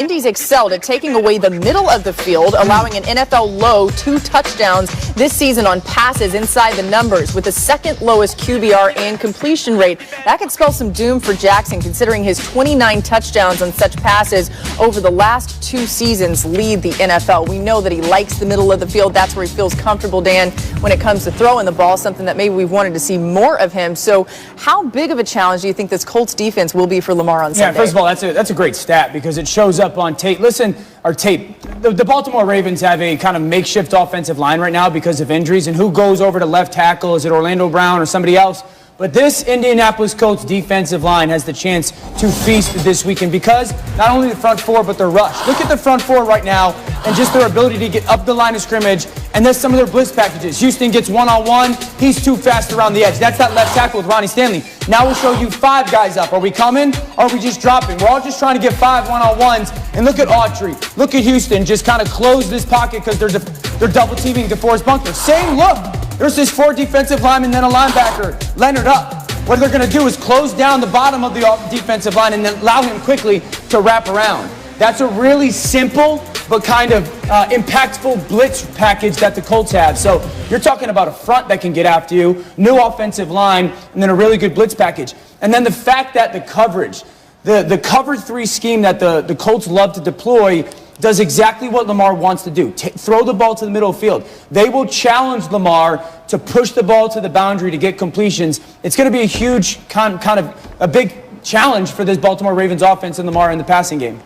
Indy's excelled at taking away the middle of the field, allowing an NFL low 2 touchdowns this season on passes inside the numbers, with the second lowest QBR and completion rate. That could spell some doom for Jackson, considering his 29 touchdowns on such passes over the last 2 seasons lead the NFL. We know that he likes the middle of the field. That's where he feels comfortable, Dan, when it comes to throwing the ball, something that maybe we've wanted to see more of him. So how big of a challenge do you think this Colts defense will be for Lamar on Sunday? Yeah, first of all, that's a great stat because it shows up on tape. Listen, our tape. The Baltimore Ravens have a kind of makeshift offensive line right now because of injuries. And who goes over to left tackle? Is it Orlando Brown or somebody else? But this Indianapolis Colts defensive line has the chance to feast this weekend because not only the front four, but their rush. Look at the front four right now and just their ability to get up the line of scrimmage. And then some of their blitz packages. Houston gets one-on-one. He's too fast around the edge. That's that left tackle with Ronnie Stanley. Now we'll show you 5 guys up. Are we coming or are we just dropping? We're all just trying to get 5 one-on-ones. And look at Autry. Look at Houston. Just kind of close this pocket because they're double teaming DeForest Buckner. Same look. There's this 4 defensive linemen, then a linebacker. Leonard up. What they're going to do is close down the bottom of the defensive line and then allow him quickly to wrap around. That's a really simple but kind of impactful blitz package that the Colts have. So you're talking about a front that can get after you, new offensive line, and then a really good blitz package. And then the fact that the coverage, the cover 3 scheme that the Colts love to deploy does exactly what Lamar wants to do. Throw the ball to the middle of the field. They will challenge Lamar to push the ball to the boundary to get completions. It's going to be a huge kind of a big challenge for this Baltimore Ravens offense and Lamar in the passing game.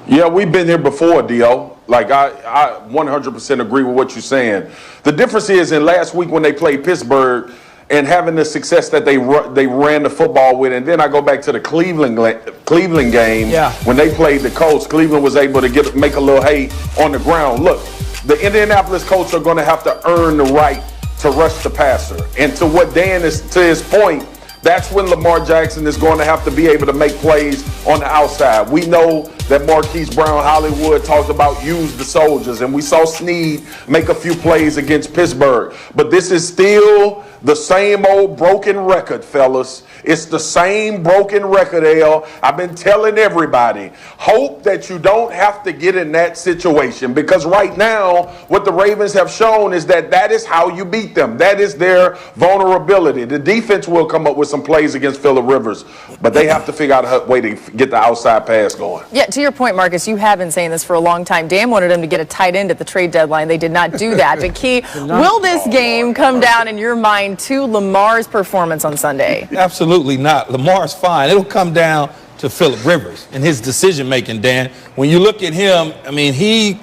Yeah, we've been here before, Dio. Like, I 100% agree with what you're saying. The difference is in last week when they played Pittsburgh and having the success that they ran the football with, and then I go back to the Cleveland game when they played the Colts. Cleveland was able to make a little hay on the ground. Look, the Indianapolis Colts are going to have to earn the right to rush the passer. And to what Dan is, to his point, that's when Lamar Jackson is going to have to be able to make plays on the outside. We know that Marquise Brown Hollywood talked about use the soldiers, and we saw Snead make a few plays against Pittsburgh. But this is still the same old broken record, fellas. It's the same broken record, Al. I've been telling everybody, hope that you don't have to get in that situation, because right now what the Ravens have shown is that is how you beat them. That is their vulnerability. The defense will come up with some plays against Phillip Rivers, but they have to figure out a way to get the outside pass going. Yeah, to your point, Marcus, you have been saying this for a long time. Dan wanted them to get a tight end at the trade deadline. They did not do that. But Key, will this game come down in your mind to Lamar's performance on Sunday? Absolutely not. Lamar's fine. It'll come down to Phillip Rivers and his decision-making, Dan. When you look at him, I mean, he's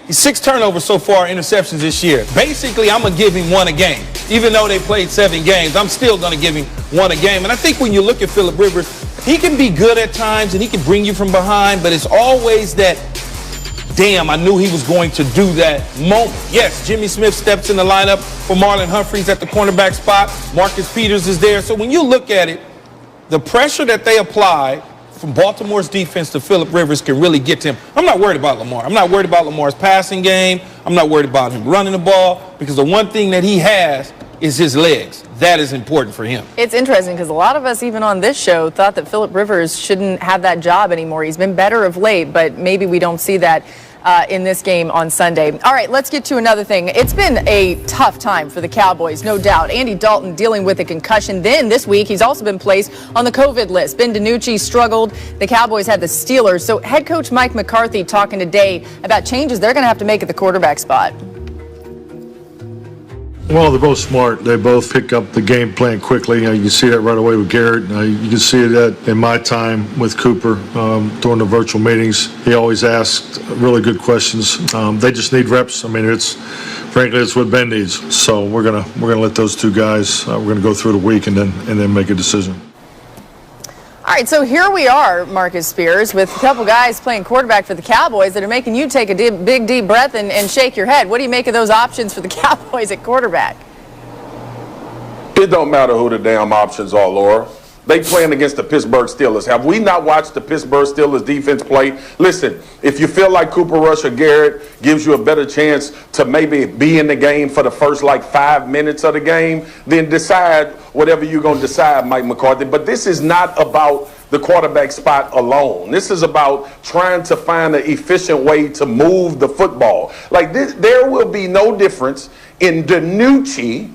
6 turnovers so far, interceptions this year. Basically, I'm going to give him 1 a game. Even though they played 7 games, I'm still going to give him 1 a game. And I think when you look at Phillip Rivers, he can be good at times and he can bring you from behind, but it's always that, damn, I knew he was going to do that moment. Yes, Jimmy Smith steps in the lineup for Marlon Humphreys at the cornerback spot. Marcus Peters is there. So when you look at it, the pressure that they apply from Baltimore's defense to Phillip Rivers can really get to him. I'm not worried about Lamar. I'm not worried about Lamar's passing game. I'm not worried about him running the ball, because the one thing that he has is his legs. That is important for him. It's interesting because a lot of us, even on this show, thought that Phillip Rivers shouldn't have that job anymore. He's been better of late, but maybe we don't see that in this game on Sunday. All right, let's get to another thing. It's been a tough time for the Cowboys, no doubt. Andy Dalton dealing with a concussion. Then this week, he's also been placed on the COVID list. Ben DiNucci struggled. The Cowboys had the Steelers. So head coach Mike McCarthy talking today about changes they're going to have to make at the quarterback spot. Well, they're both smart. They both pick up the game plan quickly. You can see that right away with Garrett. You can see that in my time with Cooper during the virtual meetings. He always asked really good questions. They just need reps. I mean, frankly, it's what Ben needs. So we're gonna let those 2 guys. We're gonna go through the week and then make a decision. All right, so here we are, Marcus Spears, with a couple guys playing quarterback for the Cowboys that are making you take a big, deep breath and shake your head. What do you make of those options for the Cowboys at quarterback? It don't matter who the damn options are, Laura. They playing against the Pittsburgh Steelers. Have we not watched the Pittsburgh Steelers defense play? Listen, if you feel like Cooper Rush or Garrett gives you a better chance to maybe be in the game for the first 5 minutes of the game, then decide whatever you're going to decide, Mike McCarthy. But this is not about the quarterback spot alone. This is about trying to find an efficient way to move the football. Like this, there will be no difference in DiNucci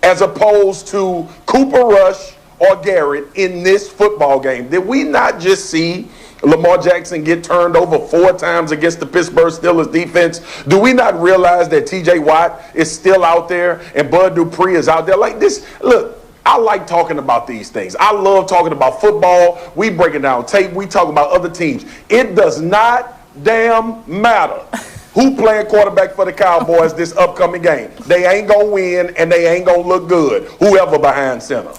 as opposed to Cooper Rush or Garrett in this football game. Did we not just see Lamar Jackson get turned over 4 times against the Pittsburgh Steelers defense? Do we not realize that TJ Watt is still out there and Bud Dupree is out there? Like this, look, I like talking about these things. I love talking about football. We breaking down tape. We talk about other teams. It does not damn matter who playing quarterback for the Cowboys this upcoming game. They ain't going to win, and they ain't going to look good, whoever behind center.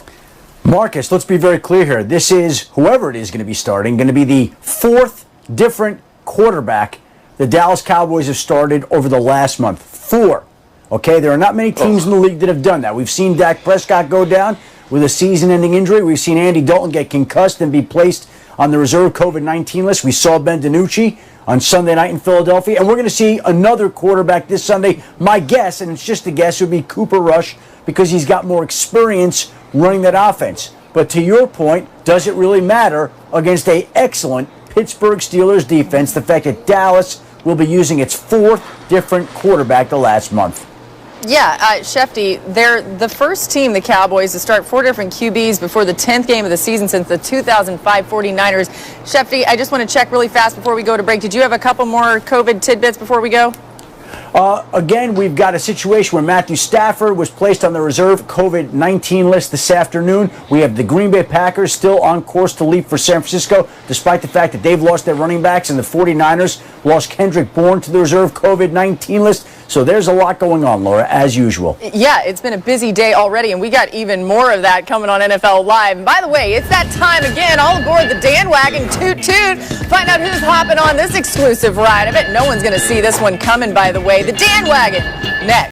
Marcus, let's be very clear here. This is, whoever it is going to be starting, going to be the 4th different quarterback the Dallas Cowboys have started over the last month. 4. Okay, there are not many teams in the league that have done that. We've seen Dak Prescott go down with a season-ending injury. We've seen Andy Dalton get concussed and be placed on the reserve COVID-19 list. We saw Ben DiNucci on Sunday night in Philadelphia. And we're going to see another quarterback this Sunday. My guess, and it's just a guess, would be Cooper Rush because he's got more experience running that offense. But to your point, does it really matter against an excellent Pittsburgh Steelers defense, the fact that Dallas will be using its 4th different quarterback the last month? Yeah, Shefty, they're the first team, the Cowboys, to start 4 different QBs before the 10th game of the season since the 2005 49ers. Shefty, I just want to check really fast before we go to break. Did you have a couple more COVID tidbits before we go? Again, we've got a situation where Matthew Stafford was placed on the reserve COVID-19 list this afternoon. We have the Green Bay Packers still on course to leave for San Francisco, despite the fact that they've lost their running backs, and the 49ers lost Kendrick Bourne to the reserve COVID-19 list. So there's a lot going on, Laura, as usual. Yeah, it's been a busy day already, and we got even more of that coming on NFL Live. And by the way, it's that time again. All aboard the Dan Wagon. Toot toot. Find out who's hopping on this exclusive ride. I bet no one's going to see this one coming, by the way. The Dan Wagon, next.